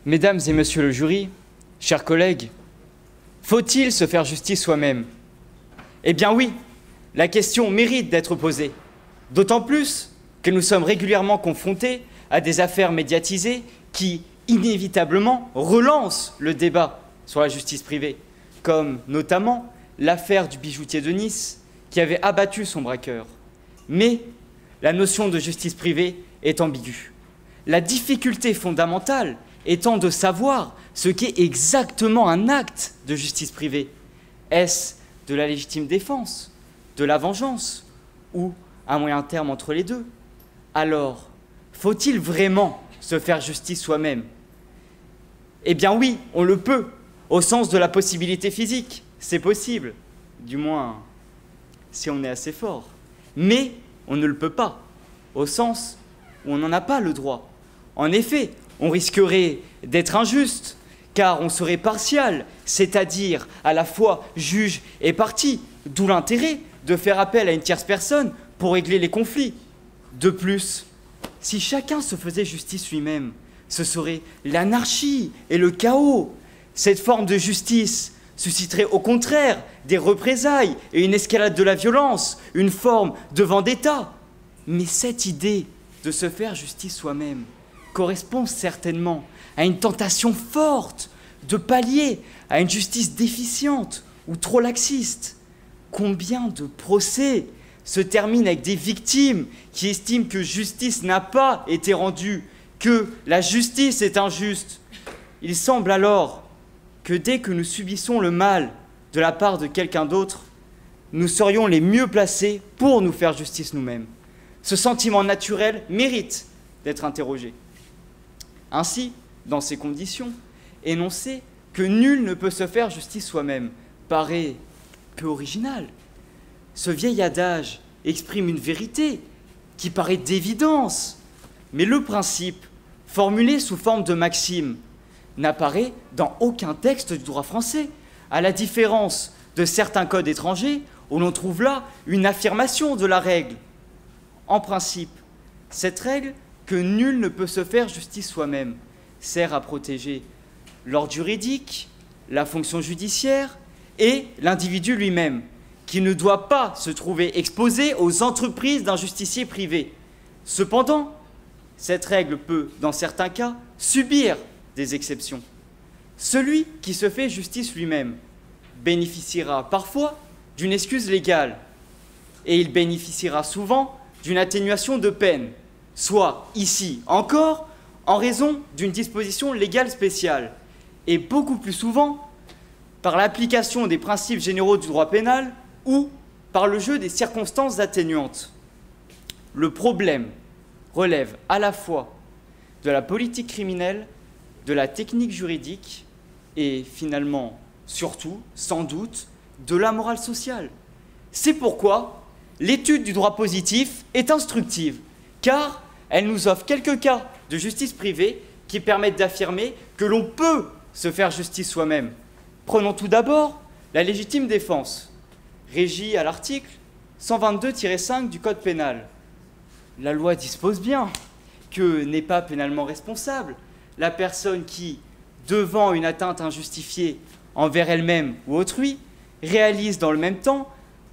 Mesdames et messieurs le jury, chers collègues, faut-il se faire justice soi-même? Eh bien oui, la question mérite d'être posée, d'autant plus que nous sommes régulièrement confrontés à des affaires médiatisées qui, inévitablement, relancent le débat sur la justice privée, comme notamment l'affaire du bijoutier de Nice qui avait abattu son braqueur. Mais la notion de justice privée est ambiguë. La difficulté fondamentale étant de savoir ce qu'est exactement un acte de justice privée. Est-ce de la légitime défense, de la vengeance ou un moyen terme entre les deux? Alors, faut-il vraiment se faire justice soi-même? Eh bien oui, on le peut, au sens de la possibilité physique. C'est possible, du moins si on est assez fort. Mais on ne le peut pas, au sens où on n'en a pas le droit. En effet, on risquerait d'être injuste, car on serait partial, c'est-à-dire à la fois juge et partie, d'où l'intérêt de faire appel à une tierce personne pour régler les conflits. De plus, si chacun se faisait justice lui-même, ce serait l'anarchie et le chaos. Cette forme de justice susciterait au contraire des représailles et une escalade de la violence, une forme de vendetta. Mais cette idée de se faire justice soi-même correspond certainement à une tentation forte de pallier à une justice déficiente ou trop laxiste. Combien de procès se terminent avec des victimes qui estiment que justice n'a pas été rendue, que la justice est injuste? Il semble alors que dès que nous subissons le mal de la part de quelqu'un d'autre, nous serions les mieux placés pour nous faire justice nous-mêmes. Ce sentiment naturel mérite d'être interrogé. Ainsi, dans ces conditions, énoncer que nul ne peut se faire justice soi-même paraît peu original. Ce vieil adage exprime une vérité qui paraît d'évidence, mais le principe, formulé sous forme de maxime, n'apparaît dans aucun texte du droit français, à la différence de certains codes étrangers où l'on trouve là une affirmation de la règle. En principe, cette règle que nul ne peut se faire justice soi-même sert à protéger l'ordre juridique, la fonction judiciaire et l'individu lui-même, qui ne doit pas se trouver exposé aux entreprises d'un justicier privé. Cependant, cette règle peut, dans certains cas, subir des exceptions. Celui qui se fait justice lui-même bénéficiera parfois d'une excuse légale et il bénéficiera souvent d'une atténuation de peine, soit ici encore en raison d'une disposition légale spéciale et beaucoup plus souvent par l'application des principes généraux du droit pénal ou par le jeu des circonstances atténuantes. Le problème relève à la fois de la politique criminelle, de la technique juridique et finalement, surtout, sans doute, de la morale sociale. C'est pourquoi l'étude du droit positif est instructive, car elle nous offre quelques cas de justice privée qui permettent d'affirmer que l'on peut se faire justice soi-même. Prenons tout d'abord la légitime défense, régie à l'article 122-5 du Code pénal. La loi dispose bien que n'est pas pénalement responsable la personne qui, devant une atteinte injustifiée envers elle-même ou autrui, réalise dans le même temps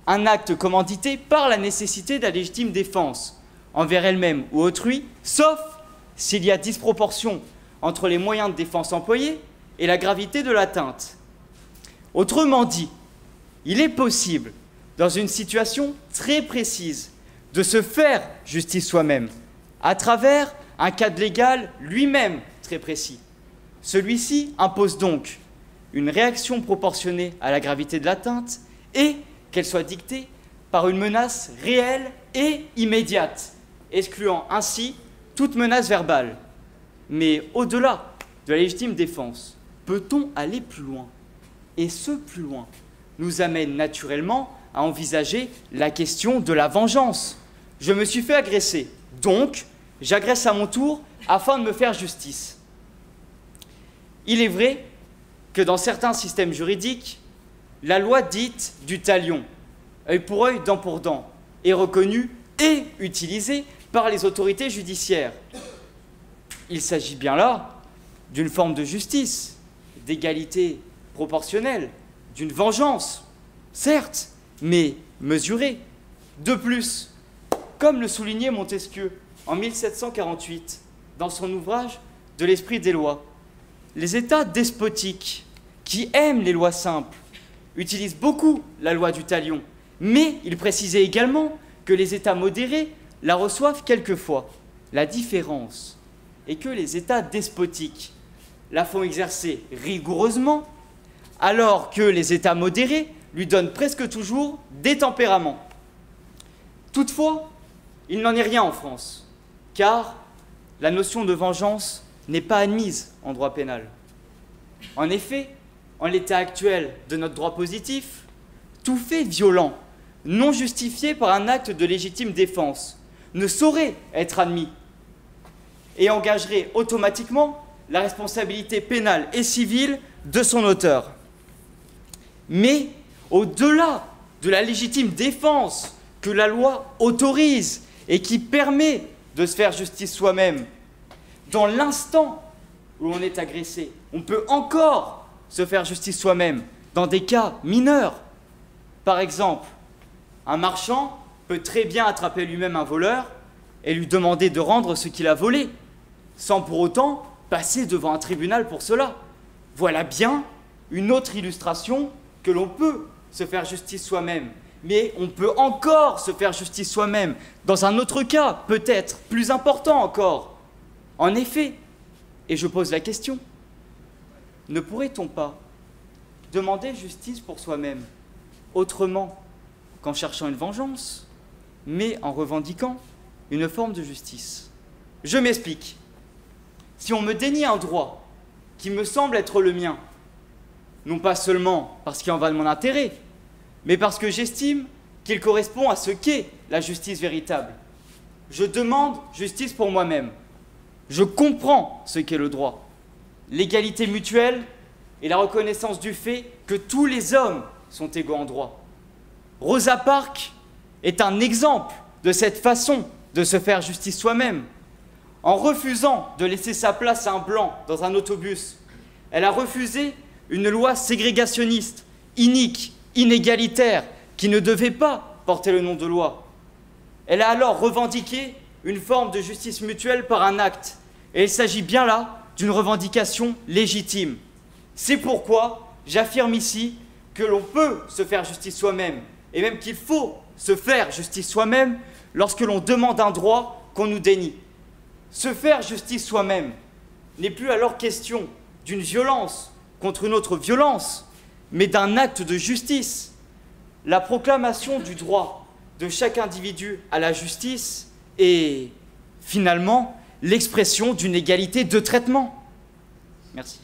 un acte commandité par la nécessité de la légitime défense envers elle-même ou autrui, sauf s'il y a disproportion entre les moyens de défense employés et la gravité de l'atteinte. Autrement dit, il est possible, dans une situation très précise, de se faire justice soi-même, à travers un cadre légal lui-même très précis. Celui-ci impose donc une réaction proportionnée à la gravité de l'atteinte et qu'elle soit dictée par une menace réelle et immédiate, excluant ainsi toute menace verbale. Mais au-delà de la légitime défense, peut-on aller plus loin? Et ce plus loin nous amène naturellement à envisager la question de la vengeance. Je me suis fait agresser, donc j'agresse à mon tour afin de me faire justice. Il est vrai que dans certains systèmes juridiques, la loi dite du talion, œil pour œil, dent pour dent, est reconnue et utilisée par les autorités judiciaires. Il s'agit bien là d'une forme de justice, d'égalité proportionnelle, d'une vengeance, certes, mais mesurée. De plus, comme le soulignait Montesquieu en 1748 dans son ouvrage « De l'esprit des lois », les États despotiques qui aiment les lois simples utilisent beaucoup la loi du talion, mais il précisait également que les États modérés la reçoivent quelquefois. La différence est que les États despotiques la font exercer rigoureusement, alors que les États modérés lui donnent presque toujours des tempéraments. Toutefois, il n'en est rien en France, car la notion de vengeance n'est pas admise en droit pénal. En effet, en l'état actuel de notre droit positif, tout fait violent, non justifié par un acte de légitime défense, ne saurait être admis et engagerait automatiquement la responsabilité pénale et civile de son auteur. Mais au-delà de la légitime défense que la loi autorise et qui permet de se faire justice soi-même, dans l'instant où l'on est agressé, on peut encore se faire justice soi-même dans des cas mineurs. Par exemple, un marchand peut très bien attraper lui-même un voleur et lui demander de rendre ce qu'il a volé, sans pour autant passer devant un tribunal pour cela. Voilà bien une autre illustration que l'on peut se faire justice soi-même. Mais on peut encore se faire justice soi-même dans un autre cas, peut-être plus important encore. En effet, et je pose la question, ne pourrait-on pas demander justice pour soi-même autrement qu'en cherchant une vengeance, mais en revendiquant une forme de justice? Je m'explique. Si on me dénie un droit qui me semble être le mien, non pas seulement parce qu'il en va de mon intérêt, mais parce que j'estime qu'il correspond à ce qu'est la justice véritable, je demande justice pour moi-même. Je comprends ce qu'est le droit, l'égalité mutuelle et la reconnaissance du fait que tous les hommes sont égaux en droit. Rosa Parks est un exemple de cette façon de se faire justice soi-même. En refusant de laisser sa place à un blanc dans un autobus, elle a refusé une loi ségrégationniste, inique, inégalitaire, qui ne devait pas porter le nom de loi. Elle a alors revendiqué une forme de justice mutuelle par un acte, et il s'agit bien là d'une revendication légitime. C'est pourquoi j'affirme ici que l'on peut se faire justice soi-même, et même qu'il faut se faire justice soi-même lorsque l'on demande un droit qu'on nous dénie. Se faire justice soi-même n'est plus alors question d'une violence contre une autre violence, mais d'un acte de justice. La proclamation du droit de chaque individu à la justice est finalement l'expression d'une égalité de traitement. Merci.